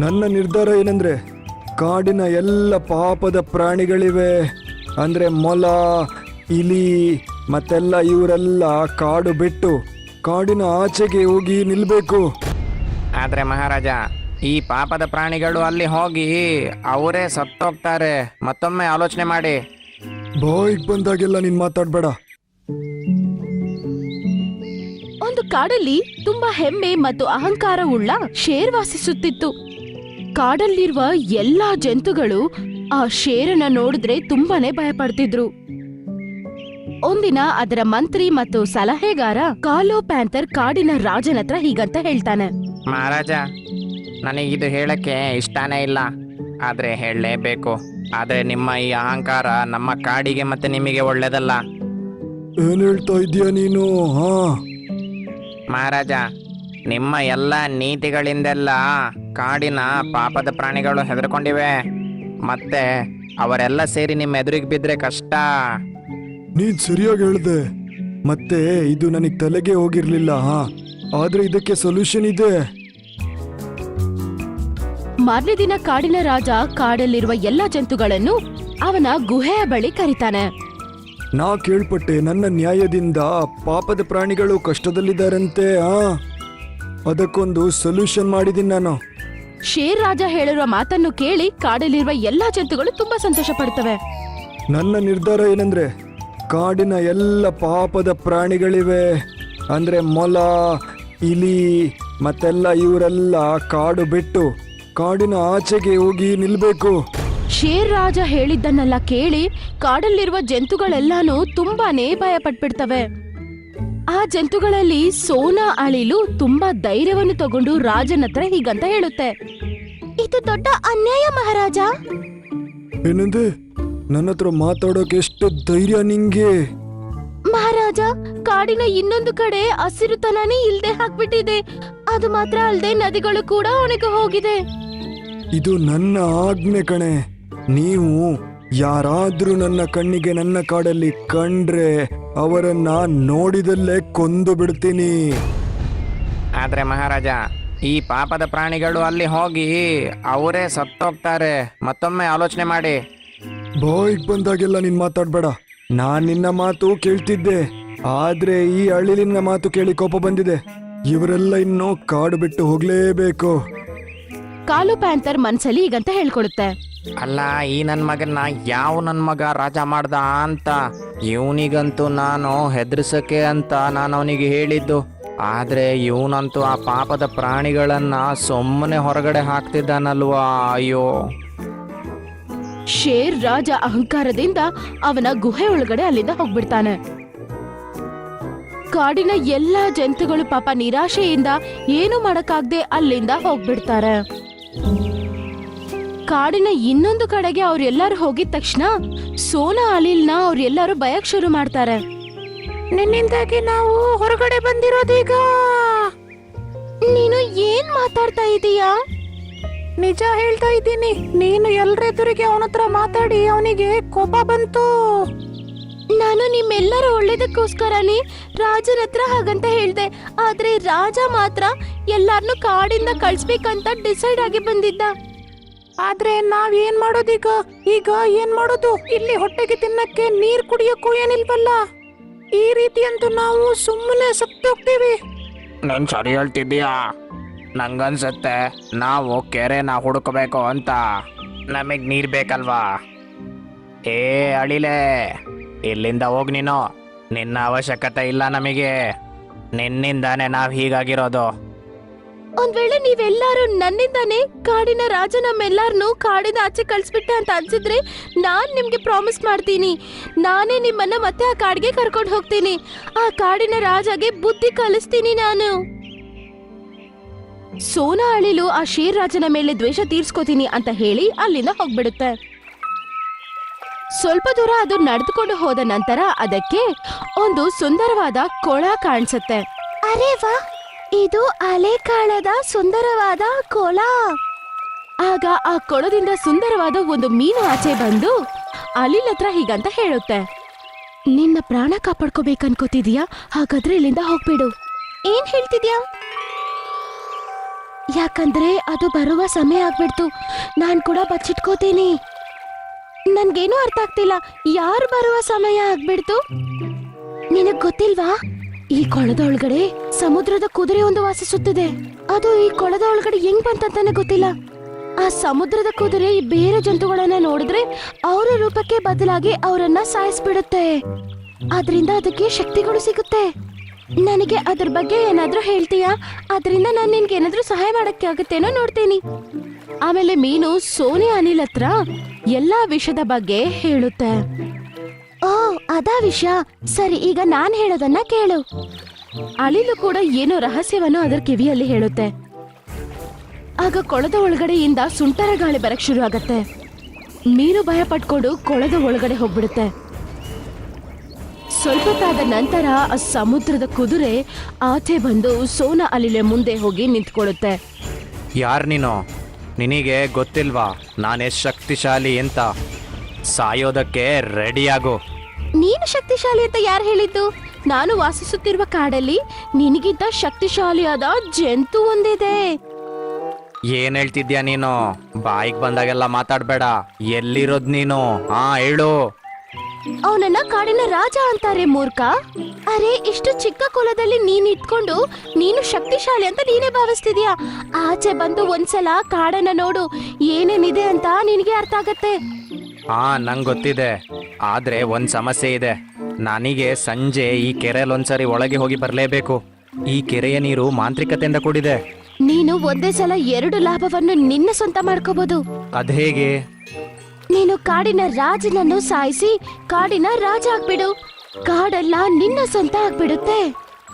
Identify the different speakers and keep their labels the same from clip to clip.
Speaker 1: ನನ್ನ ನಿರ್ಧಾರ ಏನಂದ್ರೆ ಕಾಡಿನ ಎಲ್ಲ ಪಾಪದ ಪ್ರಾಣಿಗಳಿವೆ ಅಂದ್ರೆ ಮೊಲ, ಇಲಿ ಮತ್ತೆಲ್ಲ ಇವರೆಲ್ಲ ಕಾಡು ಬಿಟ್ಟು ಕಾಡಿನ ಆಚೆಗೆ ಹೋಗಿ ನಿಲ್ಬೇಕು.
Speaker 2: ಆದ್ರೆ ಮಹಾರಾಜ, ಈ ಪಾಪದ ಪ್ರಾಣಿಗಳು ಅಲ್ಲಿ ಹೋಗಿ ಅವರೇ ಸತ್ತೋಗ್ತಾರೆ. ಮತ್ತೊಮ್ಮೆ ಆಲೋಚನೆ ಮಾಡಿ.
Speaker 1: ಬಾಯಿಗೆ ಬಂದಾಗೆಲ್ಲ ನೀನ್ ಮಾತಾಡ್ಬೇಡ.
Speaker 3: ಒಂದು ಕಾಡಲ್ಲಿ ತುಂಬಾ ಹೆಮ್ಮೆ ಮತ್ತು ಅಹಂಕಾರವುಳ್ಳ ಶೇರ್ ವಾಸಿಸುತ್ತಿತ್ತು. ಕಾಡಲ್ಲಿರುವ ಎಲ್ಲಾ ಜಂತುಗಳು ಆ ಶೇರನ್ನ ನೋಡಿದ್ರೆ ತುಂಬಾನೇ ಭಯಪಡ್ತಿದ್ರು. ಒಂದಿನ ಅದರ ಮಂತ್ರಿ ಮತ್ತು ಸಲಹೆಗಾರ ಕಾಲೋ ಪ್ಯಾಂಥರ್ ಕಾಡಿನ ರಾಜನತ್ರ ಹೀಗಂತ ಹೇಳ್ತಾನೆ.
Speaker 2: ಮಹಾರಾಜ, ನನಗಿದು ಹೇಳಕ್ಕೆ ಇಷ್ಟನೇ ಇಲ್ಲ, ಆದ್ರೆ ಹೇಳಲೇಬೇಕು. ಆದ್ರೆ ನಿಮ್ಮ ಈ ಅಹಂಕಾರ ನಮ್ಮ ಕಾಡಿಗೆ ಮತ್ತೆ ನಿಮಗೆ ಒಳ್ಳೇದಲ್ಲ.
Speaker 1: ಏನ್ ಹೇಳ್ತಾ ಇದೀಯ ನೀನು? ಹಾ
Speaker 2: ಮಹಾರಾಜ, ನಿಮ್ಮ ಎಲ್ಲ ನೀತಿಗಳಿಂದೆಲ್ಲ ಕಾಡಿನ ಪಾಪದ ಪ್ರಾಣಿಗಳು ಹೆದರ್ಕೊಂಡಿವೆ. ಮತ್ತೆ ಅವರೆಲ್ಲ ಸೇರಿ ನಿಮ್ಮ ಎದುರಿಗೆ ಬಿದ್ರೆ ಕಷ್ಟ.
Speaker 1: ನೀನ್ ಸರಿಯಾಗಿ ಹೇಳ್ದೆ. ಮತ್ತೆ ಇದು ನನಗ್ ತಲೆಗೆ ಹೋಗಿರ್ಲಿಲ್ಲ. ಆದ್ರೆ ಇದಕ್ಕೆ ಸೊಲ್ಯೂಷನ್ ಇದೆ.
Speaker 3: ಮಾರನೇ ದಿನ ಕಾಡಿನ ರಾಜ ಕಾಡಲ್ಲಿರುವ ಎಲ್ಲಾ ಜಂತುಗಳನ್ನು ಅವನ ಗುಹೆಯ ಬಳಿ ಕರೀತಾನೆ.
Speaker 1: ನಾ ಕೇಳ್ಪಟ್ಟೆ ನನ್ನ ನ್ಯಾಯದಿಂದ ಪಾಪದ ಪ್ರಾಣಿಗಳು ಕಷ್ಟದಲ್ಲಿದ್ದಾರಂತೆ. ಅದಕ್ಕೊಂದು ಸೊಲ್ಯೂಷನ್ ಮಾಡಿದೀನಿ ನಾನು.
Speaker 3: ಶೇರ್ ರಾಜ ಹೇಳಿರುವ ಮಾತನ್ನು ಕೇಳಿ ಕಾಡಲ್ಲಿರುವ ಎಲ್ಲಾ ಜಂತುಗಳು ತುಂಬಾ ಸಂತೋಷ ಪಡ್ತವೆ.
Speaker 1: ನನ್ನ ನಿರ್ಧಾರ ಏನಂದ್ರೆ ಕಾಡಿನ ಎಲ್ಲ ಪಾಪದ ಪ್ರಾಣಿಗಳಿವೆ ಅಂದ್ರೆ ಮೊಲ, ಇಲಿ ಮತ್ತೆಲ್ಲ ಇವರೆಲ್ಲ ಕಾಡು ಬಿಟ್ಟು ಕಾಡಿನ ಆಚೆಗೆ ಹೋಗಿ ನಿಲ್ಬೇಕು.
Speaker 3: ಶೇರ್ ರಾಜ ಹೇಳಿದ್ದನ್ನೆಲ್ಲ ಕೇಳಿ ಕಾಡಲ್ಲಿರುವ ಜಂತುಗಳೆಲ್ಲಾನು ತುಂಬಾನೇ ಭಯ ಪಟ್ಬಿಡ್ತವೆ. ಆ ಜಂತುಗಳಲ್ಲಿ ಸೋನಾ ಅಳಿಲು ತುಂಬಾ ಧೈರ್ಯವನ್ನು ತಗೊಂಡು ರಾಜನ ಹತ್ರ ಹೀಗಂತ ಹೇಳುತ್ತೆ. ಇದು ದೊಡ್ಡ ಅನ್ಯಾಯ ಮಹಾರಾಜ.
Speaker 1: ಏನಂದೆ? ನನ್ನ ಹತ್ರ ಮಾತಾಡೋಕೆ ಎಷ್ಟು ಧೈರ್ಯ ನಿಂಗೆ?
Speaker 3: ಮಹಾರಾಜ, ಕಾಡಿನ ಇನ್ನೊಂದು ಕಡೆ ಹಸಿರುತನನೇ ಇಲ್ದೆ ಹಾಕ್ಬಿಟ್ಟಿದೆ. ಅದು ಮಾತ್ರ ಅಲ್ದೆ ನದಿಗಳು ಕೂಡ ಒಣಗಿ ಹೋಗಿದೆ.
Speaker 1: ಇದು ನನ್ನ ಆಜ್ಞೆ ಕಣೆ. ನೀವು ಯಾರಾದ್ರೂ ನನ್ನ ಕಣ್ಣಿಗೆ ನನ್ನ ಕಾಡಲ್ಲಿ ಕಂಡ್ರೆ ಅವರನ್ನ ನೋಡಿದಲ್ಲೇ ಕೊಂದು ಬಿಡ್ತೀನಿ.
Speaker 2: ಆದ್ರೆ ಮಹಾರಾಜ, ಈ ಪಾಪದ ಪ್ರಾಣಿಗಳು ಅಲ್ಲಿ ಹೋಗಿ ಅವರೇ ಸತ್ತೋಗ್ತಾರೆ. ಮತ್ತೊಮ್ಮೆ ಆಲೋಚನೆ ಮಾಡಿ.
Speaker 1: ಬಾಯಿಗೆ ಬಂದಾಗೆಲ್ಲ ನೀನ್ ಮಾತಾಡ್ಬೇಡ. ನಾನ್ ನಿನ್ನ ಮಾತು ಕೇಳ್ತಿದ್ದೆ, ಆದ್ರೆ ಈ ಅಳಿಲಿನ ಮಾತು ಕೇಳಿ ಕೋಪ ಬಂದಿದೆ. ಇವರೆಲ್ಲ ಇನ್ನೂ ಕಾಡು ಬಿಟ್ಟು ಹೋಗ್ಲೇಬೇಕು.
Speaker 3: ಕಾಲು ಪ್ಯಾಂಥರ್ ಮನ್ಸಲ್ಲಿ ಹೀಗಂತ ಹೇಳ್ಕೊಡುತ್ತೆ.
Speaker 2: ಅಲ್ಲ, ಈ ನನ್ನ ಮಗನ್ನ ಯಾವ ನನ್ನ ಮಗ ರಾಜ ಮಾಡ್ದ ಅಂತ. ಇವನಿಗಂತೂ ನಾನು ಹೆದರ್ಸಕ್ಕೆ ಅಂತ ನಾನು ಅವನಿಗೆ ಹೇಳಿದ್ದು. ಆದ್ರೆ ಇವನಂತೂ ಆ ಪಾಪದ ಪ್ರಾಣಿಗಳನ್ನ ಸುಮ್ಮನೆ ಹೊರಗಡೆ ಹಾಕ್ತಿದ್ದಾನಲ್ವಾ. ಅಯ್ಯೋ.
Speaker 3: ಶೇರ್ ರಾಜ ಅಹಂಕಾರದಿಂದ ಅವನ ಗುಹೆ ಒಳಗಡೆ ಅಲ್ಲಿಂದ ಹೋಗ್ಬಿಡ್ತಾನೆ. ಕಾಡಿನ ಎಲ್ಲಾ ಜಂತುಗಳು ಪಾಪ ನಿರಾಶೆಯಿಂದ ಏನು ಮಾಡಕ್ಕಾಗ್ದೆ ಅಲ್ಲಿಂದ ಹೋಗ್ಬಿಡ್ತಾರೆ. ಕಾಡಿನ ಇನ್ನೊಂದು ಕಡೆಗೆ ಅವ್ರೆಲ್ಲಾರು ಹೋಗಿದ ತಕ್ಷಣ ಸೋನಾ ಅಳಿಲ್ನ ಅವ್ರೆಲ್ಲಾರು ಭಯಕ್ ಶುರು ಮಾಡ್ತಾರೆ. ನಿನ್ನಿಂದಾಗಿ ನಾವು ಹೊರಗಡೆ ಬಂದಿರೋದೀಗ. ನೀನು ಏನ್ ಮಾತಾಡ್ತಾ ಇದೀಯಾ? ನಿಜ ಹೇಳ್ತಾ ಇದ್ದೀನಿ. ನೀನು ಎಲ್ರೆದುರಿಗೆ ಅವನ ಹತ್ರ ಮಾತಾಡಿ ಅವನಿಗೆ ಕೋಪ ಬಂತು. ನಾನು ನಿಮ್ಮೆಲ್ಲರ ಒಳ್ಳೇದಕ್ಕೋಸ್ಕರನೇ ರಾಜನ ಹತ್ರ ಹಾಗಂತ ಹೇಳ್ದೆ. ಆದ್ರೆ ರಾಜ ಮಾತ್ರ ಎಲ್ಲಾರ್ನು ಕಾಡಿಂದ ಕಳ್ಸ್ಬೇಕಂತ ಡಿಸೈಡ್ ಆಗಿ ಬಂದಿದ್ದ. ಆದ್ರೆ ನಾವ್ ಏನ್ ಮಾಡೋದೀಗ? ಈಗ ಏನ್ ಮಾಡೋದು? ಇಲ್ಲಿ ಹೊಟ್ಟೆಗೆ ತಿನ್ನಕ್ಕೆ ನೀರ್ ಕುಡಿಯೋಕ್ಕೂ ಏನಿಲ್ವಲ್ಲ. ಈ ರೀತಿ ಅಂತೂ ನಾವು ಸುಮ್ಮನೆ ಸತ್ತೋಗ್ತೀವಿ.
Speaker 2: ನಾನು ಸರಿ ಹೇಳ್ತಿದ್ದೀಯಾ? ನಂಗನ್ಸುತ್ತೆ ನಾವು ಕೆರೆನ ಹುಡುಕಬೇಕು ಅಂತ. ನಮಗ್ ನೀರ್ ಬೇಕಲ್ವಾ? ಏ ಅಳಿಲೆ, ಇಲ್ಲಿಂದ ಹೋಗ್ ನೀನು. ನಿನ್ನ ಅವಶ್ಯಕತೆ ಇಲ್ಲ ನಮಗೆ. ನಿನ್ನಿಂದಾನೆ ನಾವ್ ಹೀಗಾಗಿರೋದು.
Speaker 3: ಒಂದ್ ವೇಳೆ ನೀವೆಲ್ಲಾರು ನನ್ನಿಂದಾನೇ ಕಾಡಿನ ರಾಜ ನಮ್ಮೆಲ್ಲಾರನು ಕಾಡಿನ ಆಚೆ ಕಳ್ಸ್ಬಿಟ್ಟೆ ಅಂತ ಅನ್ಸಿದ್ರೆ ನಾನ್ ನಿಮ್ಗೆ ಪ್ರಾಮಿಸ್ ಮಾಡ್ತೀನಿ, ನಾನೇ ನಿಮ್ಮನ್ನ ಮತ್ತೆ ಆ ಕಾಡಿಗೆ ಕರ್ಕೊಂಡು ಹೋಗ್ತೀನಿ. ಆ ಕಾಡಿನ ರಾಜಗೆ ಬುದ್ಧಿ ಕಲಿಸ್ತೀನಿ ನಾನು. ಸೋನಾ ಅಳಿಲು ಆ ಶೇರ್ ರಾಜನ ಮೇಲೆ ದ್ವೇಷ ತೀರ್ಸ್ಕೋತೀನಿ ಅಂತ ಹೇಳಿ ಅಲ್ಲಿಂದ ಹೋಗ್ಬಿಡುತ್ತೆ. ಸ್ವಲ್ಪ ದೂರ ಅದು ನಡೆದುಕೊಂಡು ಹೋದ ನಂತರ ಅದಕ್ಕೆ ಒಂದು ಸುಂದರವಾದ ಕೊಳ ಕಾಣಿಸುತ್ತೆ. ಅರೇ ವಾ, ಇದು ಅಲೆಕಾಳದ ಸುಂದರವಾದ ಕೊಳ. ಆಗ ಆ ಕೊಳದಿಂದ ಸುಂದರವಾದ ಒಂದು ಮೀನು ಆಚೆ ಬಂದು ಅಳಿಲ್ ಹತ್ರ ಹೀಗಂತ ಹೇಳುತ್ತೆ. ನಿನ್ನ ಪ್ರಾಣ ಕಾಪಾಡ್ಕೋಬೇಕನ್ಕೋತಿದ್ಯಾ? ಹಾಗಾದ್ರೆ ಇಲ್ಲಿಂದ ಹೋಗ್ಬಿಡು. ಏನ್ ಹೇಳ್ತಿದ್ಯಾ? ಯಾಕಂದ್ರೆ ಅದು ಬರುವ ಸಮಯ ಆಗ್ಬಿಡ್ತು. ನಾನ್ ಕೂಡ ಬಚ್ಚಿಟ್ಕೋತೀನಿ. ನನ್ಗೇನು ಅರ್ಥ ಆಗ್ತಿಲ್ಲ, ಯಾರು ಬರುವ ಸಮಯ ಆಗ್ಬಿಡ್ತು? ನಿನಗ್ ಗೊತ್ತಿಲ್ವಾ, ಈ ಕೊಳದ ಒಳಗಡೆ ಸಮುದ್ರದ ಕುದುರೆ ಒಂದು ವಾಸಿಸುತ್ತಿದೆ. ಅದು ಈ ಕೊಳದ ಒಳಗಡೆ ಹೆಂಗ್ ಬಂತಂತಾನೆ ಗೊತ್ತಿಲ್ಲ. ಆ ಸಮುದ್ರದ ಕುದುರೆ ಈ ಬೇರೆ ಜಂತುಗಳನ್ನ ನೋಡಿದ್ರೆ ಅವರ ರೂಪಕ್ಕೆ ಬದಲಾಗಿ ಅವರನ್ನ ಸಾಯಿಸ್ಬಿಡುತ್ತೆ. ಅದರಿಂದ ಅದಕ್ಕೆ ಶಕ್ತಿಗಳು ಸಿಗುತ್ತೆ. ನನಗೆ ಅದ್ರ ಬಗ್ಗೆ ಏನಾದ್ರೂ ಹೇಳ್ತೀಯಾ? ಅದರಿಂದ ನಾನು ನಿನ್ಗೆ ಏನಾದ್ರೂ ಸಹಾಯ ಮಾಡಕ್ಕೆ ಆಗುತ್ತೇನೋ ನೋಡ್ತೀನಿ. ಆಮೇಲೆ ಮೀನು ಸೋನೆ ಅನಿಲ್ ಹತ್ರ ಎಲ್ಲಾ ವಿಷಯದ ಬಗ್ಗೆ ಹೇಳುತ್ತೆ. ಓ, ಅದಾ ವಿಷಯ. ಸರಿ, ಈಗ ನಾನ್ ಹೇಳೋದನ್ನ ಕೇಳು. ಅಳಿಲು ಕೂಡ ಏನೋ ರಹಸ್ಯವನ್ನು ಅದರ ಕಿವಿಯಲ್ಲಿ ಹೇಳುತ್ತೆ. ಆಗ ಕೊಳದ ಒಳಗಡೆಯಿಂದ ಸುಂಟರ ಗಾಳಿ ಬರಕ್ ಶುರು ಆಗತ್ತೆ. ಮೀನು ಭಯ ಪಟ್ಕೊಂಡು ಕೊಳದ ಒಳಗಡೆ ಹೋಗ್ಬಿಡುತ್ತೆ. ಸ್ವಲ್ಪ ತಾದ ನಂತರ ಆ ಸಮುದ್ರದ ಕುದುರೆ ಆಚೆ ಬಂದು ಸೋನಾ ಅಲಿಲೆ ಮುಂದೆ ಹೋಗಿ ನಿಂತ್ಕೊಳ್ಳುತ್ತೆ.
Speaker 2: ಯಾರು ನೀನು? ನಿನಗೆ ಗೊತ್ತಿಲ್ವಾ ನಾನೆಷ್ಟು ಶಕ್ತಿಶಾಲಿ ಅಂತ? ಸಾಯೋದಕ್ಕೆ ರೆಡಿಯಾಗು.
Speaker 3: ನೀನು ಶಕ್ತಿಶಾಲಿ ಅಂತ ಯಾರು ಹೇಳಿದ್ದು? ನಾನು ವಾಸಿಸುತ್ತಿರುವ ಕಾಡಲ್ಲಿ ನಿನಗಿಂತ ಶಕ್ತಿಶಾಲಿಯಾದ ಜಂತು ಒಂದಿದೆ.
Speaker 2: ಏನ್ ಹೇಳ್ತಿದ್ಯಾ ನೀನು? ಬಾಯಿಗೆ ಬಂದಾಗೆಲ್ಲ ಮಾತಾಡ್ಬೇಡ. ಎಲ್ಲಿರೋದ್ ನೀನು? ಹಾ, ಹೇಳು.
Speaker 3: ಅವನನ್ನ ಕಾಡಿನ ರಾಜ ಅಂತಾರೆ, ಮೂರ್ಖ. ಅರೆ, ಇಷ್ಟು ಚಿಕ್ಕ ಕುಲದಲ್ಲಿ ನೀನ್ ಇಟ್ಕೊಂಡು ನೀನು ಶಕ್ತಿಶಾಲಿ ಅಂತ ನೀನೇ ಭಾವಿಸ್ತಿದ್ಯಾ? ಆಚೆ ಬಂದು ಒಂದ್ಸಲ ಕಾಡನ್ನ ನೋಡು, ಏನೇನಿದೆ ಅಂತ ನಿನಗೆ ಅರ್ಥ ಆಗತ್ತೆ.
Speaker 2: ಹಾ, ನಂಗೆ ಗೊತ್ತಿದೆ. ಆದ್ರೆ ಒಂದ್ ಸಮಸ್ಯೆ ಇದೆ. ನನಗೆ ಸಂಜೆ ಈ ಕೆರೆಯಲ್ಲಿ ಒಂದ್ಸರಿ ಒಳಗೆ ಹೋಗಿ ಬರ್ಲೇಬೇಕು. ಈ ಕೆರೆಯ ನೀರು ಮಾಂತ್ರಿಕತೆಯಿಂದ ಕೂಡಿದೆ.
Speaker 3: ನೀನು ಒಂದೇ ಸಲ 2 ಲಾಭವನ್ನು ನಿನ್ನ ಸ್ವಂತ ಮಾಡ್ಕೋಬಹುದು.
Speaker 2: ಅದ್ ಹೇಗೆ?
Speaker 3: ನೀನು ಕಾಡಿನ ರಾಜನನ್ನು ಸಾಯಿಸಿ ಕಾಡಿನ ರಾಜ ಆಗ್ಬಿಡು. ಕಾಡೆಲ್ಲ ನಿನ್ನ ಸ್ವಂತ ಆಗ್ಬಿಡುತ್ತೆ.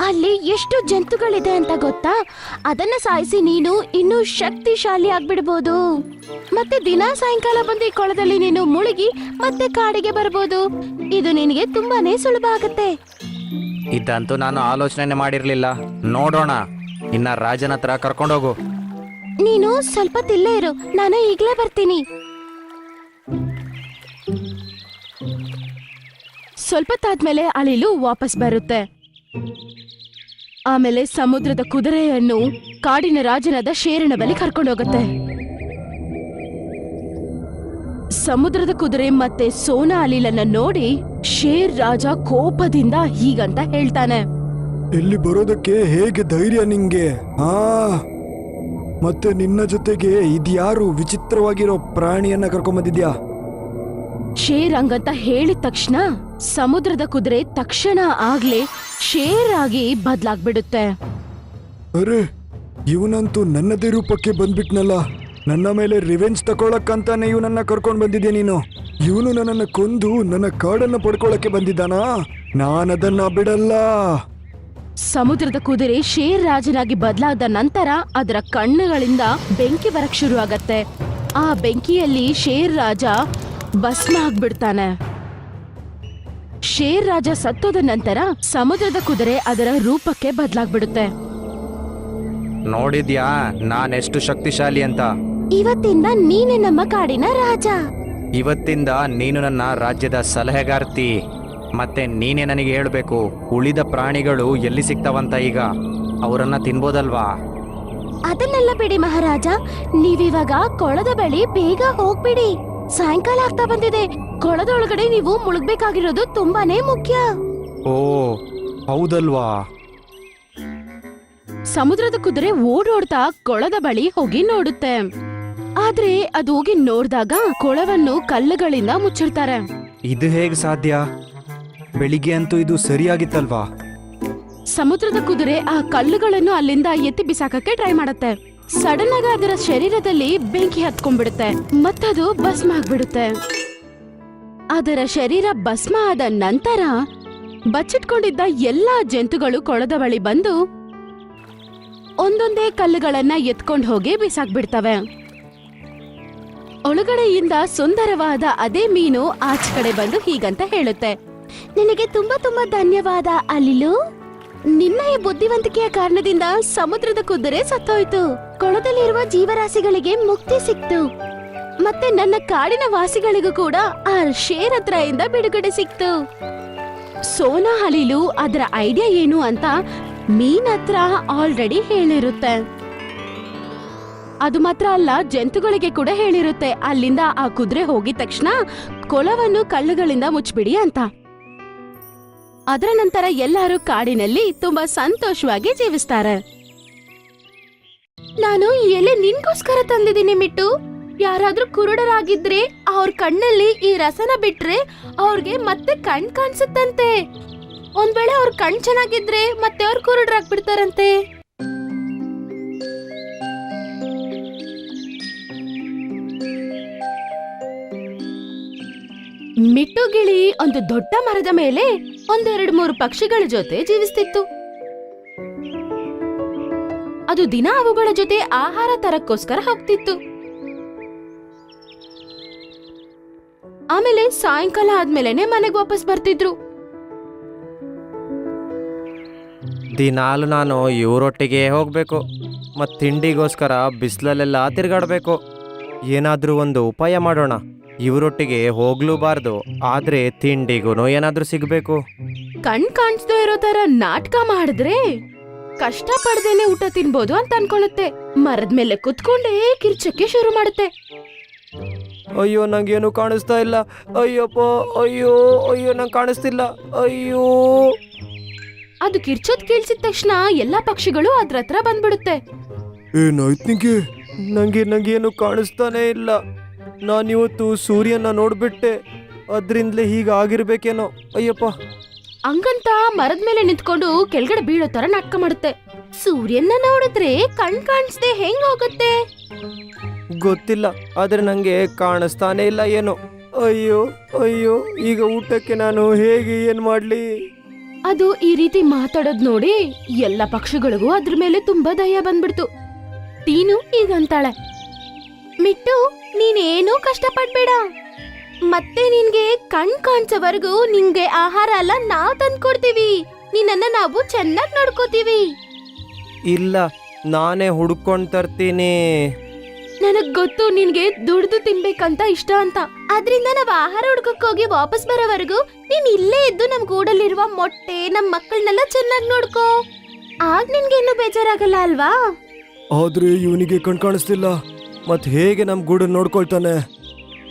Speaker 3: ಅಲ್ಲಿ ಎಷ್ಟು ಜಂತುಗಳಿದೆ ಅಂತ ಗೊತ್ತಾ? ಅದನ್ನ ಸಾಯಿಸಿ ನೀನು ಇನ್ನೂ ಶಕ್ತಿಶಾಲಿ ಆಗ್ಬಿಡ್ಬೋದು. ಮತ್ತೆ ದಿನ ಸಾಯಂಕಾಲ ಬಂದು ಈ ಕೊಳದಲ್ಲಿ ನೀನು ಮುಳುಗಿ ಮತ್ತೆ ಕಾಡಿಗೆ ಬರ್ಬೋದು. ಇದು ನಿನಗೆ ತುಂಬಾನೇ ಸುಲಭ ಆಗತ್ತೆ.
Speaker 2: ಇದಂತೂ ನಾನು ಆಲೋಚನೆ ಮಾಡಿರ್ಲಿಲ್ಲ. ನೋಡೋಣ, ಇನ್ನ ರಾಜನ ಹತ್ರ ಕರ್ಕೊಂಡೋಗು.
Speaker 3: ನೀನು ಸ್ವಲ್ಪ ತಿಲ್ಲೇ ಇರು, ನಾನು ಈಗ್ಲೇ ಬರ್ತೀನಿ. ಸ್ವಲ್ಪ ತಾದ್ಮೇಲೆ ಅಳಿಲು ವಾಪಸ್ ಬರುತ್ತೆ. ಆಮೇಲೆ ಸಮುದ್ರದ ಕುದುರೆಯನ್ನು ಕಾಡಿನ ರಾಜನಾದ ಶೇರನ ಬಳಿ ಕರ್ಕೊಂಡೋಗುತ್ತೆ. ಸಮುದ್ರದ ಕುದುರೆ ಮತ್ತೆ ಸೋನಾ ಅಲಿಲನ್ನ ನೋಡಿ ಶೇರ್ ರಾಜ ಕೋಪದಿಂದ ಹೀಗಂತ ಹೇಳ್ತಾನೆ.
Speaker 1: ಇಲ್ಲಿ ಬರೋದಕ್ಕೆ ಹೇಗೆ ಧೈರ್ಯ ನಿಂಗೆ? ಹಾ, ಮತ್ತೆ ನಿನ್ನ ಜೊತೆಗೆ ಇದ್ಯಾರು ವಿಚಿತ್ರವಾಗಿರೋ ಪ್ರಾಣಿಯನ್ನ ಕರ್ಕೊಂಬಂದಿದ್ಯಾ?
Speaker 3: ಶೇರ್ ಹಂಗಂತ ಹೇಳಿದ ತಕ್ಷಣ ಸಮುದ್ರದ ಕುದುರೆ ತಕ್ಷಣ ಆಗ್ಲೇ ಶೇರ್ ಆಗಿ ಬದ್ಲಾಗ್ಬಿಡುತ್ತೆ.
Speaker 1: ಅರೆ, ಇವನಂತೂ ನನ್ನದೇ ರೂಪಕ್ಕೆ ಬಂದ್ಬಿಟ್ನಲ್ಲ. ನನ್ನ ಮೇಲೆ ರಿವೆಂಜ್ ತಗೊಳಕ್ಕಂತಾನೆ ಇವನನ್ನ ಕರ್ಕೊಂಡ್ ಬಂದಿದ್ಯಾ ನೀನು? ಇವನು ನನ್ನನ್ನ ಕೊಂದು ನನ್ನ ಕಾಡನ್ನ ಪಡ್ಕೊಳಕ್ಕೆ ಬಂದಿದ್ದಾನಾ? ನಾನದನ್ನ ಬಿಡಲ್ಲ.
Speaker 3: ಸಮುದ್ರದ ಕುದುರೆ ಶೇರ್ ರಾಜನಾಗಿ ಬದಲಾದ ನಂತರ ಅದರ ಕಣ್ಣುಗಳಿಂದ ಬೆಂಕಿ ಬರಕ್ ಶುರು ಆಗತ್ತೆ. ಆ ಬೆಂಕಿಯಲ್ಲಿ ಶೇರ್ ರಾಜ ಭಸ್ಮ ಆಗ್ಬಿಡ್ತಾನೆ. ಶೇರ್ ರಾಜ ಸತ್ತೋದ ನಂತರ ಸಮುದ್ರದ ಕುದುರೆ ಅದರ ರೂಪಕ್ಕೆ ಬದಲಾಗ್ಬಿಡುತ್ತೆ.
Speaker 2: ನೋಡಿದ್ಯಾ ನಾನೆಷ್ಟು ಶಕ್ತಿಶಾಲಿ ಅಂತ?
Speaker 3: ಇವತ್ತಿಂದ ನೀನೆ ನಮ್ಮ ಕಾಡಿನ ರಾಜ.
Speaker 2: ಇವತ್ತಿಂದ ನೀನು ನನ್ನ ರಾಜ್ಯದ ಸಲಹೆಗಾರ್ತಿ. ಮತ್ತೆ ನೀನೇ ನನಗೆ ಹೇಳ್ಬೇಕು, ಉಳಿದ ಪ್ರಾಣಿಗಳು ಎಲ್ಲಿ ಸಿಗ್ತಾವಂತ? ಈಗ ಅವರನ್ನ ತಿನ್ಬೋದಲ್ವಾ?
Speaker 3: ಅದನ್ನೆಲ್ಲ ಬಿಡಿ ಮಹಾರಾಜ, ನೀವಿವಾಗ ಕೊಳದ ಬಳಿ ಬೇಗ ಹೋಗ್ಬಿಡಿ. ಸಾಯಂಕಾಲ ಆಗ್ತಾ ಬಂದಿದೆ. ಕೊಳದ ಒಳಗಡೆ ನೀವು ಮುಳುಗ್ಬೇಕಾಗಿರೋದು ತುಂಬಾನೇ ಮುಖ್ಯ.
Speaker 2: ಓ, ಹೌದಲ್ವಾ?
Speaker 3: ಸಮುದ್ರದ ಕುದುರೆ ಓಡೋಡ್ತಾ ಕೊಳದ ಬಳಿ ಹೋಗಿ ನೋಡುತ್ತೆ. ಆದ್ರೆ ಅದು ಹೋಗಿ ನೋಡ್ದಾಗ ಕೊಳವನ್ನು ಕಲ್ಲುಗಳಿಂದ ಮುಚ್ಚಿರ್ತಾರೆ.
Speaker 2: ಇದು ಹೇಗೆ ಸಾಧ್ಯ? ಬೆಳಿಗ್ಗೆ ಅಂತೂ ಇದು ಸರಿಯಾಗಿತ್ತಲ್ವಾ?
Speaker 3: ಸಮುದ್ರದ ಕುದುರೆ ಆ ಕಲ್ಲುಗಳನ್ನು ಅಲ್ಲಿಂದ ಎತ್ತಿ ಬಿಸಾಕಕ್ಕೆ ಟ್ರೈ ಮಾಡತ್ತೆ. ಸಡನ್ ಆಗಿ ಅದರ ಶರೀರದಲ್ಲಿ ಬೆಂಕಿ ಹತ್ಕೊಂಡ್ಬಿಡುತ್ತೆ ಮತ್ತದು ಭಸ್ಮ ಆಗ್ಬಿಡುತ್ತೆ. ಅದರ ಶರೀರ ಭಸ್ಮ ಆದ ನಂತರ ಬಚ್ಚಿಟ್ಕೊಂಡಿದ್ದ ಎಲ್ಲಾ ಜಂತುಗಳು ಕೊಳದ ಬಳಿ ಬಂದು ಒಂದೊಂದೇ ಕಲ್ಲುಗಳನ್ನ ಎತ್ಕೊಂಡು ಹೋಗಿ ಬಿಸಾಕ್ಬಿಡ್ತವೆ. ಒಳಗಡೆಯಿಂದ ಸುಂದರವಾದ ಅದೇ ಮೀನು ಆಚೆ ಕಡೆ ಬಂದು ಹೀಗಂತ ಹೇಳುತ್ತೆ, ನಿನಗೆ ತುಂಬಾ ತುಂಬಾ ಧನ್ಯವಾದ ಅಲಿಲು. ನಿನ್ನ ಈ ಬುದ್ಧಿವಂತಿಕೆಯ ಕಾರಣದಿಂದ ಸಮುದ್ರದ ಕುದುರೆ ಸತ್ತೋಯ್ತು. ಕೊಳದಲ್ಲಿರುವ ಜೀವರಾಶಿಗಳಿಗೆ ಮುಕ್ತಿ ಸಿಕ್ತು. ಮತ್ತೆ ನನ್ನ ಕಾಡಿನ ವಾಸಿಗಳಿಗೂ ಕೂಡ ಆ ಶೇರ್ ಹತ್ರದಿಂದ ಬಿಡುಗಡೆ ಸಿಕ್ತು. ಸೋನಾ ಅಲಿಲು ಅದರ ಐಡಿಯಾ ಏನು ಅಂತ ಮೀನ್ ಹತ್ರ ಆಲ್ರೆಡಿ ಹೇಳಿರುತ್ತೆ. ಅದು ಮಾತ್ರ ಅಲ್ಲ, ಜಂತುಗಳಿಗೆ ಕೂಡ ಹೇಳಿರುತ್ತೆ ಅಲ್ಲಿಂದ ಆ ಕುದುರೆ ಹೋಗಿದ ತಕ್ಷಣ ಕೊಳವನ್ನು ಕಲ್ಲುಗಳಿಂದ ಮುಚ್ಚಿಬಿಡಿ ಅಂತ. ಅದರ ನಂತರ ಎಲ್ಲರೂ ಕಾಡಿನಲ್ಲಿ ತುಂಬಾ ಸಂತೋಷವಾಗಿ ಜೀವಿಸ್ತಾರೆ. ನಾನು ಈ ಎಲೆ ನಿನ್ಗೋಸ್ಕರ ತಂದಿದ್ದೀನಿ ಮಿಟ್ಟು. ಯಾರಾದ್ರೂ ಕುರುಡರಾಗಿದ್ರೆ ಅವ್ರ ಕಣ್ಣಲ್ಲಿ ಈ ರಸನ ಬಿಟ್ರೆ ಅವ್ರಿಗೆ ಮತ್ತೆ ಕಣ್ ಕಾಣಿಸುತ್ತಂತೆ. ಒಂದ್ ವೇಳೆ ಅವ್ರ ಕಣ್ ಚೆನ್ನಾಗಿದ್ರೆ ಮತ್ತೆ ಅವ್ರು ಕುರುಡರಾಗ್ಬಿಡ್ತಾರಂತೆ. ಮಿಟ್ಟು ಗಿಳಿ ಒಂದು ದೊಡ್ಡ ಮರದ ಮೇಲೆ 1-2-3 ಪಕ್ಷಿಗಳ ಜೊತೆ ಜೀವಿಸ್ತಿತ್ತು. ಅದು ದಿನ ಅವುಗಳ ಜೊತೆ ಆಹಾರ ತರಕ್ಕೋಸ್ಕರ ಹೋಗ್ತಿತ್ತು. ಆಮೇಲೆ ಸಾಯಂಕಾಲ ಆದ್ಮೇಲೆನೆ ಮನೆಗೆ ವಾಪಸ್ ಬರ್ತಿದ್ರು.
Speaker 2: ದಿನಾಲು ನಾನು ಇವರೊಟ್ಟಿಗೆ ಹೋಗ್ಬೇಕು ಮತ್ತು ತಿಂಡಿಗೋಸ್ಕರ ಬಿಸಿಲಲ್ಲೆಲ್ಲ ತಿರ್ಗಾಡ್ಬೇಕು. ಏನಾದ್ರೂ ಒಂದು ಉಪಾಯ ಮಾಡೋಣ. ಇವರೊಟ್ಟಿಗೆ ಹೋಗ್ಲೂಬಾರ್ದು, ಆದ್ರೆ ತಿಂಡಿಗೂ ಏನಾದ್ರೂ ಸಿಗ್ಬೇಕು.
Speaker 3: ಕಣ್ ಕಾಣಿಸ್ದೇ ಇರೋ ತರ ನಾಟಕ ಮಾಡಿದ್ರೆ ಕಷ್ಟ ಪಡ್ದೇನೆ ಊಟ ತಿನ್ಬೋದು ಅಂತ ಅನ್ಕೊಳ್ಳುತ್ತೆ. ಮರದ ಮೇಲೆ ಕುತ್ಕೊಂಡೇ ಕಿರ್ಚಕ್ಕೆ ಶುರು ಮಾಡುತ್ತೆ.
Speaker 2: ಅಯ್ಯೋ, ನಂಗೇನು ಕಾಣಿಸ್ತಾ ಇಲ್ಲ. ಅಯ್ಯಪ್ಪ, ಅಯ್ಯೋ ಅಯ್ಯೋ, ನಂಗೆ ಕಾಣಿಸ್ತಿಲ್ಲ. ಅಯ್ಯೋ.
Speaker 3: ಅದು ಕಿರ್ಚೋದ್ ಕೇಳಿಸಿದ ತಕ್ಷಣ ಎಲ್ಲಾ ಪಕ್ಷಿಗಳು ಅದ್ರ ಹತ್ರ ಬಂದ್ಬಿಡುತ್ತೆ.
Speaker 1: ಏನಾಯ್ತು ನಿಂಗೆ?
Speaker 2: ನಂಗೇನು ಕಾಣಿಸ್ತಾನೆ ಇಲ್ಲ. ನಾನಿವತ್ತು ಸೂರ್ಯನ ನೋಡ್ಬಿಟ್ಟೆ, ಅದ್ರಿಂದಲೇ ಹೀಗಾಗಿರ್ಬೇಕೇನೋ. ಅಯ್ಯಪ್ಪ.
Speaker 3: ಹಂಗಂತ ಮರದ ಮೇಲೆ ನಿಂತ್ಕೊಂಡು ಕೆಳಗಡೆ ಬೀಳೋ ತರ ನಾಟಕ ಮಾಡುತ್ತೆ. ಸೂರ್ಯನ ನೋಡಿದ್ರೆ ಕಣ್ ಕಾಣಿಸ್ದೆ ಹೆಂಗ್ ಹೋಗುತ್ತೆ?
Speaker 2: ಗೊತ್ತಿಲ್ಲ, ಆದ್ರೆ ನಂಗೆ ಕಾಣಿಸ್ತಾನೆ ಇಲ್ಲ ಏನೋ. ಅಯ್ಯೋ ಅಯ್ಯೋ, ಈಗ ಊಟಕ್ಕೆ ನಾನು ಹೇಗೆ ಏನ್ ಮಾಡ್ಲಿ?
Speaker 3: ಅದು ಈ ರೀತಿ ಮಾತಾಡೋದ್ ನೋಡಿ ಎಲ್ಲ ಪಕ್ಷಿಗಳಿಗೂ ಅದ್ರ ಮೇಲೆ ತುಂಬಾ ದಯ ಬಂದ್ಬಿಡ್ತು. ಟೀನು ಈಗಂತಾಳೆ, ಮಿಟ್ಟು, ನೀನೇನೂ ಕಷ್ಟ ಪಡ್ಬೇಡ. ಮತ್ತೆ ನಿನ್ಗೆ ಕಣ್ ಕಾಣಿಸೋವರೆಗೂ ನಿಂಗೆ ಆಹಾರ ಎಲ್ಲ ನಾವ್ ತಂದ್ಕೊಡ್ತೀವಿ. ನಿನ್ನನ್ನ ನಾವು ಚೆನ್ನಾಗಿ ನೋಡ್ಕೋತೀವಿ.
Speaker 2: ಇಲ್ಲ, ನಾನೇ ಹುಡ್ಕೊಂಡ್ ತರ್ತೀನಿ.
Speaker 3: ನನಗ್ ಗೊತ್ತು ನಿನ್ಗೆ ದುಡ್ದು ತಿನ್ಬೇಕಂತ ಇಷ್ಟ ಅಂತ. ಅದ್ರಿಂದ ನಾವ್ ಆಹಾರ ಹುಡ್ಕಕ್ ಹೋಗಿ ವಾಪಸ್ ಬರೋವರೆಗೂ ನೀನ್ ಇಲ್ಲೇ ಇದ್ದು ನಮ್ ಗೂಡಲ್ಲಿರುವ ಮೊಟ್ಟೆ, ನಮ್ ಮಕ್ಕಳನ್ನೆಲ್ಲ ಚೆನ್ನಾಗಿ ನೋಡ್ಕೋ. ಆಗ ನಿನ್ಗೇನು ಬೇಜಾರಾಗಲ್ಲ ಅಲ್ವಾ?
Speaker 1: ಆದ್ರೆ ಇವನಿಗೆ ಕಣ್ ಕಾಣಿಸ್ತಿಲ್ಲ,
Speaker 2: ಮತ್ ಹೇಗೆ ನಮ್ ಗೂಡನ್ನ ನೋಡ್ಕೊಳ್ತಾನೆ?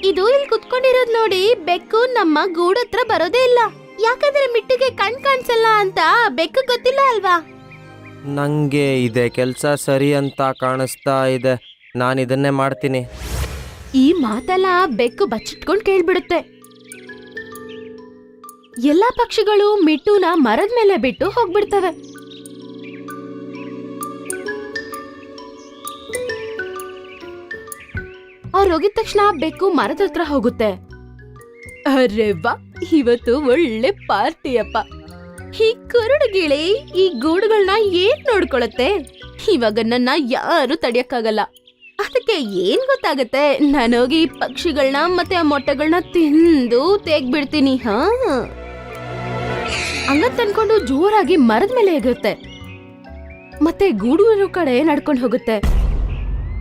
Speaker 3: ಇದು ಇಲ್ಲಿ ಕುತ್ಕೊಂಡಿರೋದ್ ನೋಡಿ ಬೆಕ್ಕು ನಮ್ಮ ಗೂಡು ಹತ್ರ ಬರೋದೇ ಇಲ್ಲ. ಯಾಕಂದ್ರೆ ಮಿಟ್ಟಿಗೆ ಕಣ್ ಕಾಣಿಸಲ್ಲ ಅಂತ ಬೆಕ್ಕು ಗೊತ್ತಿಲ್ಲ ಅಲ್ವಾ?
Speaker 2: ನಂಗೆ ಇದೆ ಕೆಲ್ಸ ಸರಿ ಅಂತ ಕಾಣಿಸ್ತಾ ಇದೆ. ನಾನು ಇದನ್ನೇ ಮಾಡ್ತೀನಿ.
Speaker 3: ಈ ಮಾತೆಲ್ಲ ಬೆಕ್ಕು ಬಚ್ಚಿಟ್ಕೊಂಡ್ ಕೇಳ್ಬಿಡುತ್ತೆ. ಎಲ್ಲಾ ಪಕ್ಷಿಗಳು ಮಿಟ್ಟುನ ಮರದ ಮೇಲೆ ಬಿಟ್ಟು ಹೋಗ್ಬಿಡ್ತವೆ. ಅವ್ರು ಹೋಗಿದ ತಕ್ಷಣ ಬೆಕ್ಕು ಮರದ ಹತ್ರ ಹೋಗುತ್ತೆ. ಅರೆ ವಾ, ಇವತ್ತು ಒಳ್ಳೆ ಪಾರ್ಟಿಯಪ್ಪ. ಈ ಕುರುಡು ಗಿಳಿ ಈ ಗೂಡುಗಳನ್ನ ಏನ್ ನೋಡ್ಕೊಳತ್ತೆ? ಇವಾಗ ನನ್ನ ಯಾರು ತಡಿಯಕ್ಕಾಗಲ್ಲ. ಅದಕ್ಕೆ ಏನ್ ಗೊತ್ತಾಗತ್ತೆ, ನಾನೋಗಿ ಪಕ್ಷಿಗಳನ್ನ ಮತ್ತೆ ಆ ಮೊಟ್ಟೆಗಳನ್ನ ತಿಂದು ತೆಗ್ಬಿಡ್ತೀನಿ. ಹಂಗಂತ ಅನ್ಕೊಂಡು ಜೋರಾಗಿ ಮರದ ಮೇಲೆ ಎಗುತ್ತೆ. ಮತ್ತೆ ಗೂಡು ಇರೋ ಕಡೆ ನಡ್ಕೊಂಡು ಹೋಗುತ್ತೆ.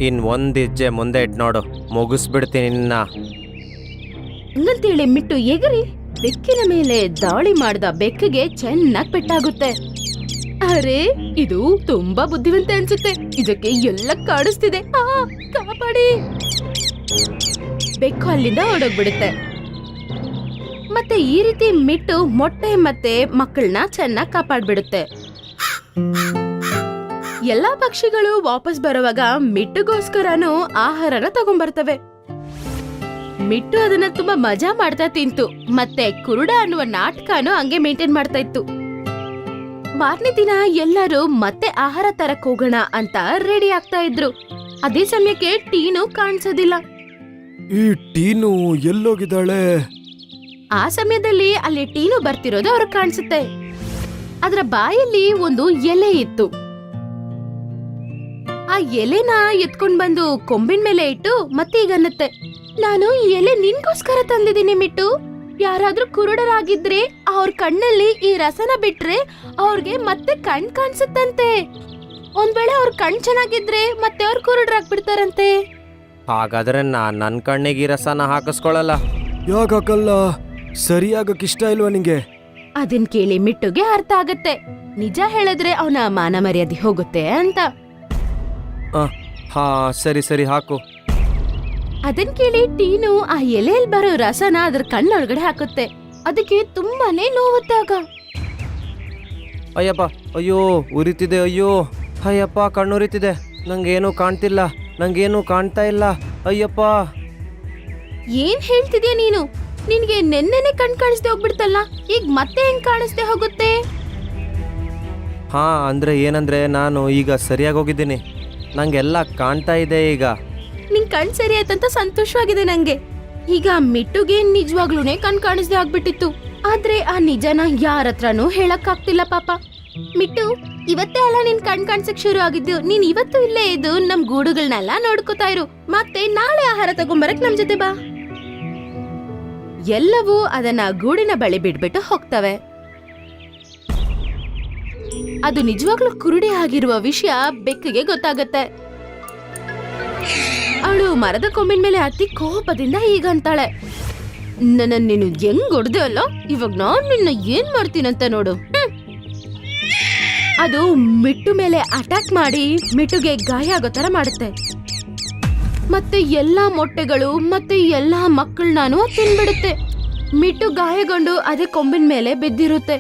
Speaker 2: ಇನ್ ಒಂದ್ ಹೆಜ್ಜೆ ಮುಂದೆ ಇಟ್ ನೋಡು, ಮುಗಿಸ್ಬಿಡ್ತೀನಿ ನಿನ್ನ.
Speaker 3: ಹಂಗಂತೇಳಿ ಮಿಟ್ಟು ಎಗರಿ ಬೆಕ್ಕಿನ ಮೇಲೆ ದಾಳಿ ಮಾಡ್ದ ಬೆಕ್ಕಿಗೆ ಚೆನ್ನಾಗಿ ಪೆಟ್ಟಾಗುತ್ತೆ. ಅರೆ, ಇದು ತುಂಬಾ ಬುದ್ಧಿವಂತ ಅನ್ಸುತ್ತೆ. ಇದಕ್ಕೆ ಎಲ್ಲ ಕಾಣಿಸ್ತಿದೆ. ಕಾಪಾಡಿ! ಬೆಕ್ಕು ಅಲ್ಲಿಂದ ಓಡೋಗ್ಬಿಡುತ್ತೆ. ಮತ್ತೆ ಈ ರೀತಿ ಮಿಟ್ಟು ಮೊಟ್ಟೆ ಮತ್ತೆ ಮಕ್ಕಳನ್ನ ಚೆನ್ನಾಗಿ ಕಾಪಾಡ್ಬಿಡುತ್ತೆ. ಎಲ್ಲಾ ಪಕ್ಷಿಗಳು ವಾಪಸ್ ಬರುವಾಗ ಮಿಟ್ಟುಗೋಸ್ಕರನೂ ಆಹಾರನ ತಗೊಂಡ್ಬರ್ತವೆ. ಮಿಟ್ಟು ಅದನ್ನ ತುಂಬಾ ಮಜಾ ಮಾಡ್ತಾ ತಿಂತು. ಮತ್ತೆ ಕುರುಡ ಅನ್ನುವ ನಾಟಕನೂ ಹಂಗೆ ಮೇಂಟೈನ್ ಮಾಡ್ತಾ ಇತ್ತು. ಮಾರನೇ ದಿನ ಎಲ್ಲರೂ ಮತ್ತೆ ಆಹಾರ ತರಕ್ ಹೋಗೋಣ ಅಂತ ರೆಡಿ ಆಗ್ತಾ ಇದ್ರು. ಅದೇ ಸಮಯಕ್ಕೆ ಟೀನು ಕಾಣಿಸೋದಿಲ್ಲ.
Speaker 1: ಈ ಟೀನು ಎಲ್ಲೋಗಿದ್ದಾಳೆ?
Speaker 3: ಆ ಸಮಯದಲ್ಲಿ ಅಲ್ಲಿ ಟೀನು ಬರ್ತಿರೋದು ಅವ್ರಿಗೆ ಕಾಣಿಸುತ್ತೆ. ಅದರ ಬಾಯಲ್ಲಿ ಒಂದು ಎಲೆ ಇತ್ತು. ಆ ಎಲೆನ ಎತ್ಕೊಂಡ್ ಬಂದು ಕೊಂಬಿನ ಮೇಲೆ ಇಟ್ಟು ಮತ್ತೆ ಈಗ ಅನ್ನತ್ತೆ, ನಾನು ಈ ಎಲೆ ನಿನ್ಗೋಸ್ಕರ ತಂದಿದ್ದೀನಿ ಮಿಟ್ಟು. ಯಾರಾದ್ರೂ ಕುರುಡರಾಗಿದ್ರೆ ಅವ್ರ ಕಣ್ಣಲ್ಲಿ ಈ ರಸನ ಬಿಟ್ರೆ ಅವ್ರಿಗೆ ಮತ್ತೆ ಕಣ್ ಕಾಣಿಸುತ್ತಂತೆ. ಒಂದ್ ವೇಳೆ ಅವ್ರ ಕಣ್ ಚೆನ್ನಾಗಿದ್ರೆ ಮತ್ತೆ ಅವ್ರು ಕುರುಡರಾಗ್ಬಿಡ್ತಾರಂತೆ.
Speaker 2: ಹಾಗಾದ್ರೆ ನಾನ್ ನನ್ ಕಣ್ಣಿಗೆ ಈ ರಸನ ಹಾಕಿಸ್ಕೊಳಲ್ಲ.
Speaker 1: ಯಾಕಲ್ಲ? ಸರಿಯಾಗಕ್ ಇಷ್ಟ ಇಲ್ವಾ ನಿಂಗೆ?
Speaker 3: ಅದನ್ ಕೇಳಿ ಮಿಟ್ಟುಗೆ ಅರ್ಥ ಆಗತ್ತೆ, ನಿಜ ಹೇಳಿದ್ರೆ ಅವನ ಮಾನ ಮರ್ಯಾದೆ ಹೋಗುತ್ತೆ ಅಂತ.
Speaker 4: ಹಾ ಸರಿ ಸರಿ ಹಾಕು.
Speaker 3: ಅದನ್ ಕೇಳಿ ಟೀನು ಆ ಎಲೆಯಲ್ಲಿ ಬರೋ ರಸನ ಅದ್ರ ಕಣ್ಣೊಳಗಡೆ ಹಾಕುತ್ತೆ. ಅದಕ್ಕೆ ತುಂಬಾನೇ ನೋವುತ್ತಾಗ.
Speaker 4: ಅಯ್ಯಪ್ಪ, ಅಯ್ಯೋ ಉರಿತಿದೆ, ಅಯ್ಯೋ ಅಯ್ಯಪ್ಪ ಕಣ್ಣುರಿತಿದೆ, ನಂಗೇನು ಕಾಣ್ತಿಲ್ಲ, ನಂಗೇನು ಕಾಣ್ತಾ ಇಲ್ಲ, ಅಯ್ಯಪ್ಪ.
Speaker 3: ಏನ್ ಹೇಳ್ತಿದ್ಯಾ ನೀನು? ನಿನ್ಗೆ ನೆನ್ನೆನೆ ಕಣ್ ಕಾಣಿಸ್ದೆ ಹೋಗ್ಬಿಡ್ತಲ್ಲ, ಈಗ ಮತ್ತೆ ಹೆಂಗ್ ಕಾಣಿಸ್ದೆ ಹೋಗುತ್ತೆ?
Speaker 4: ಹಾ ಅಂದ್ರೆ ಏನಂದ್ರೆ ನಾನು ಈಗ ಸರಿಯಾಗಿ ಹೋಗಿದ್ದೀನಿ, ನಂಗೆಲ್ಲ ಕಾಣ್ತಾ ಇದೆ ಈಗ.
Speaker 3: ನಿನ್ ಕಣ್ ಸರಿ ಆಯ್ತಂತ ಸಂತೋಷವಾಗಿದೆ ನಂಗೆ. ಈಗ ಮಿಟ್ಟುಗೆ ನಿಜವಾಗ್ಲೂನೆ ಕಣ್ ಕಾಣಿಸ್ದೆ ಆಗ್ಬಿಟ್ಟಿತ್ತು. ಆದ್ರೆ ಆ ನಿಜನ ಯಾರ ಹತ್ರನೂ ಹೇಳಕ್ ಆಗ್ತಿಲ್ಲ ಪಾಪ. ಮಿಟ್ಟು, ಇವತ್ತೇ ಅಲ್ಲ ನಿನ್ ಕಣ್ ಕಾಣಿಸಕ್ ಶುರು ಆಗಿದ್ದು. ನೀನ್ ಇವತ್ತು ಇಲ್ಲೇ ಇದ್ದು ನಮ್ ಗೂಡುಗಳನ್ನೆಲ್ಲ ನೋಡ್ಕೋತಾ ಇರು. ಮತ್ತೆ ನಾಳೆ ಆಹಾರ ತಗೊಂಬರಕ್ ನಮ್ ಜೊತೆ ಬಾ. ಎಲ್ಲವೂ ಅದನ್ನ ಗೂಡಿನ ಬಳಿ ಬಿಡ್ಬಿಟ್ಟು ಹೋಗ್ತವೆ. ಅದು ನಿಜವಾಗ್ಲೂ ಕುರುಡಿ ಆಗಿರುವ ವಿಷಯ ಬೆಕ್ಕಿಗೆ ಗೊತ್ತಾಗತ್ತೆ. ಅವಳು ಮರದ ಕೊಂಬಿನ ಮೇಲೆ ಹತ್ತಿ ಕೋಪದಿಂದ ಹೀಗಂತಾಳೆ, ನನ್ನ ನೀನು ಹೆಂಗ್ ಹೊಡ್ದೆ ಅಲ್ಲ, ಇವಾಗ ನಾನ್ ನಿನ್ನ ಏನ್ ಮಾಡ್ತೀನಂತ ನೋಡು. ಅದು ಮಿಟ್ಟು ಮೇಲೆ ಅಟ್ಯಾಕ್ ಮಾಡಿ ಮಿಟ್ಟುಗೆ ಗಾಯ ಆಗೋ ತರ ಮಾಡುತ್ತೆ. ಮತ್ತೆ ಎಲ್ಲಾ ಮೊಟ್ಟೆಗಳು ಮತ್ತೆ ಎಲ್ಲಾ ಮಕ್ಕಳನ್ನಾನು ತಿನ್ಬಿಡುತ್ತೆ. ಮಿಟ್ಟು ಗಾಯಗೊಂಡು ಅದೇ ಕೊಂಬಿನ ಮೇಲೆ ಬಿದ್ದಿರುತ್ತೆ.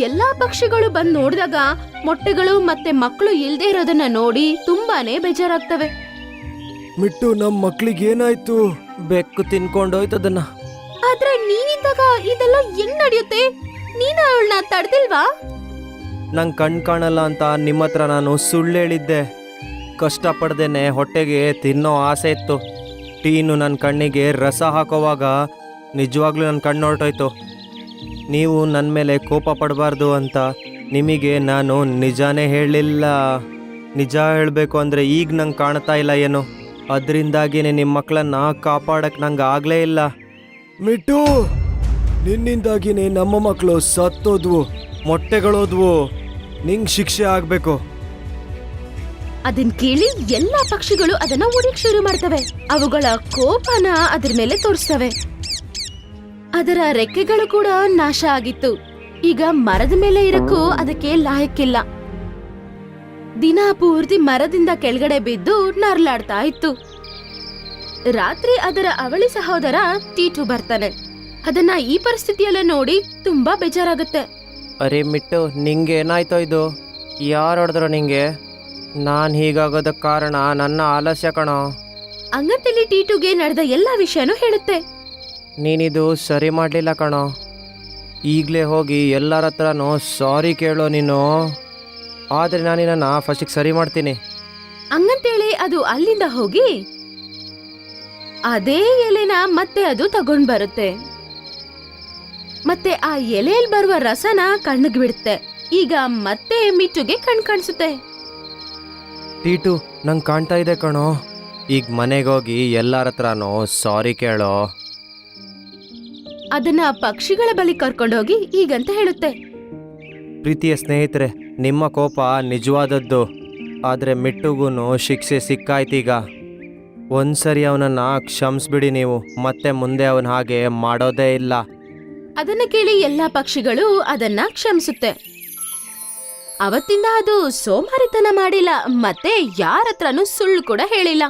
Speaker 3: ಎಲ್ಲಾ ಪಕ್ಷಿಗಳು ಬಂದ್ ನೋಡಿದಾಗ ಮೊಟ್ಟೆಗಳು ಮತ್ತೆ ಮಕ್ಕಳು ಇಲ್ದೇ ಇರೋದನ್ನ ನೋಡಿ ತುಂಬಾನೇ ಬೇಜಾರಾಗ್ತವೆ.
Speaker 1: ಮಿಟ್ಟು, ನಮ್ ಮಕ್ಳಿಗೆ ಏನಾಯ್ತು?
Speaker 4: ಬೆಕ್ಕು ತಿನ್ಕೊಂಡೋಯ್ತದನ್ನ.
Speaker 3: ಆದ್ರೆ ನೀನಿದ್ದಾಗ ಇದೆಲ್ಲ ಹೆಂಗ್ ನಡೆಯುತ್ತೆ? ನೀನು ಅವಳನ್ನ ತಡೆದಿಲ್ವಾ?
Speaker 4: ನಂಗೆ ಕಣ್ ಕಾಣಲ್ಲ ಅಂತ ನಿಮ್ಮ ಹತ್ರ ನಾನು ಸುಳ್ಳು ಹೇಳಿದ್ದೆ. ಕಷ್ಟಪಡ್ದೇನೆ ಹೊಟ್ಟೆಗೆ ತಿನ್ನೋ ಆಸೆ ಇತ್ತು. ಟೀನು ನನ್ನ ಕಣ್ಣಿಗೆ ರಸ ಹಾಕೋವಾಗ ನಿಜವಾಗ್ಲೂ ನನ್ನ ಕಣ್ಣು ಹೊರಟೋಯ್ತು. ನೀವು ನನ್ನ ಮೇಲೆ ಕೋಪ ಪಡಬಾರ್ದು ಅಂತ ನಿಮಗೆ ನಾನು ನಿಜಾನೇ ಹೇಳಲಿಲ್ಲ. ನಿಜ ಹೇಳಬೇಕು ಅಂದರೆ ಈಗ ನಂಗೆ ಕಾಣ್ತಾ ಇಲ್ಲ ಏನು, ಅದರಿಂದಾಗಿಯೇ ನಿಮ್ಮ ಮಕ್ಕಳನ್ನ ಕಾಪಾಡಕ್ಕೆ ನಂಗೆ ಆಗಲೇ ಇಲ್ಲ.
Speaker 1: ಮಿಟ್ಟು, ನಿನ್ನಿಂದಾಗಿನೇ ನಮ್ಮ ಮಕ್ಕಳು ಸತ್ತೋದ್ವು, ಮೊಟ್ಟೆಗಳೋದ್ವು. ನಿಂಗ್ ಶಿಕ್ಷೆ ಆಗ್ಬೇಕು.
Speaker 3: ಅದನ್ ಕೇಳಿ ಎಲ್ಲಾ ಪಕ್ಷಿಗಳು ಅದನ್ನ ಉಡಿಕ್ ಶುರು ಮಾಡ್ತವೆ. ಅವುಗಳ ಕೋಪನ ಅದ್ರ ಮೇಲೆ ತೋರಿಸ್ತವೆ. ಅದರ ರೆಕ್ಕೆಗಳು ಕೂಡ ನಾಶ ಆಗಿತ್ತು. ಈಗ ಮರದ ಮೇಲೆ ಇರಕ್ಕೂ ಅದಕ್ಕೆ ಲಾಯಕ್ಕಿಲ್ಲ. ದಿನ ಪೂರ್ತಿ ಮರದಿಂದ ಕೆಳಗಡೆ ಬಿದ್ದು ನರ್ಲಾಡ್ತಾ ಇತ್ತು. ರಾತ್ರಿ ಅದರ ಅವಳಿ ಸಹೋದರ ಟೀಟು ಬರ್ತಾನೆ. ಅದನ್ನ ಈ ಪರಿಸ್ಥಿತಿಯಲ್ಲ ನೋಡಿ ತುಂಬಾ ಬೇಜಾರಾಗುತ್ತೆ.
Speaker 4: ಅರೆ ಮಿಟ್ಟು, ನಿಂಗೆ ಏನಾಯ್ತೋ ಇದು? ಯಾರು ಹೊಡೆದ್ರು ನಿಂಗೆ? ನಾನು ಹೀಗಾಗೋದಕ್ಕೆ ಕಾರಣ ನನ್ನ ಆಲಸ್ಯ ಕಣೋ.
Speaker 3: ಅಂಗಂತಲ್ಲಿ ಟೀಟುಗೆ ನಡೆದ ಎಲ್ಲಾ ವಿಷಯನೂ ಹೇಳುತ್ತೆ.
Speaker 4: ನೀನಿದು ಸರಿ ಮಾಡಲಿಲ್ಲ ಕಣೋ. ಈಗಲೇ ಹೋಗಿ ಎಲ್ಲರ ಹತ್ರನೂ ಸಾರಿ ಕೇಳೋ ನೀನು. ಆದರೆ ನಾನು ನಿನ್ನ ಫಸ್ಟಿಗೆ ಸರಿ ಮಾಡ್ತೀನಿ.
Speaker 3: ಹಂಗಂತೇಳಿ ಅದು ಅಲ್ಲಿಂದ ಹೋಗಿ ಅದೇ ಎಲೆನ ಮತ್ತೆ ಅದು ತಗೊಂಡ್ ಬರುತ್ತೆ. ಮತ್ತೆ ಆ ಎಲೆಯಲ್ಲಿ ಬರುವ ರಸನ ಕಣ್ಣಿಗೆ ಬಿಡುತ್ತೆ. ಈಗ ಮತ್ತೆ ಮಿಟ್ಟುಗೆ ಕಣ್ ಕಾಣಿಸುತ್ತೆ.
Speaker 4: ಟೀಟು, ನಂಗೆ ಕಾಣ್ತಾ ಇದೆ ಕಣೋ. ಈಗ ಮನೆಗೆ ಹೋಗಿ ಎಲ್ಲರ ಹತ್ರನೂ ಸಾರಿ ಕೇಳೋ.
Speaker 3: ಅದನ್ನ ಪಕ್ಷಿಗಳ ಬಳಿ ಕರ್ಕೊಂಡೋಗಿ ಈಗಂತ ಹೇಳುತ್ತೆ.
Speaker 4: ಪ್ರೀತಿಯ ಸ್ನೇಹಿತರೆ, ನಿಮ್ಮ ಕೋಪ ನಿಜವಾದದ್ದು. ಆದರೆ ಮಿಟ್ಟುಗೂ ಶಿಕ್ಷೆ ಸಿಕ್ಕಾಯ್ತೀಗ. ಒಂದ್ಸರಿ ಅವನನ್ನು ಕ್ಷಮಿಸ್ಬಿಡಿ ನೀವು. ಮತ್ತೆ ಮುಂದೆ ಅವನ ಹಾಗೆ ಮಾಡೋದೇ ಇಲ್ಲ.
Speaker 3: ಅದನ್ನ ಕೇಳಿ ಎಲ್ಲಾ ಪಕ್ಷಿಗಳು ಅದನ್ನ ಕ್ಷಮಿಸುತ್ತೆ. ಅವತ್ತಿಂದ ಅದು ಸೋಮಾರಿತನ ಮಾಡಿಲ್ಲ, ಮತ್ತೆ ಯಾರ ಹತ್ರನೂ ಸುಳ್ಳು ಕೂಡ ಹೇಳಿಲ್ಲ.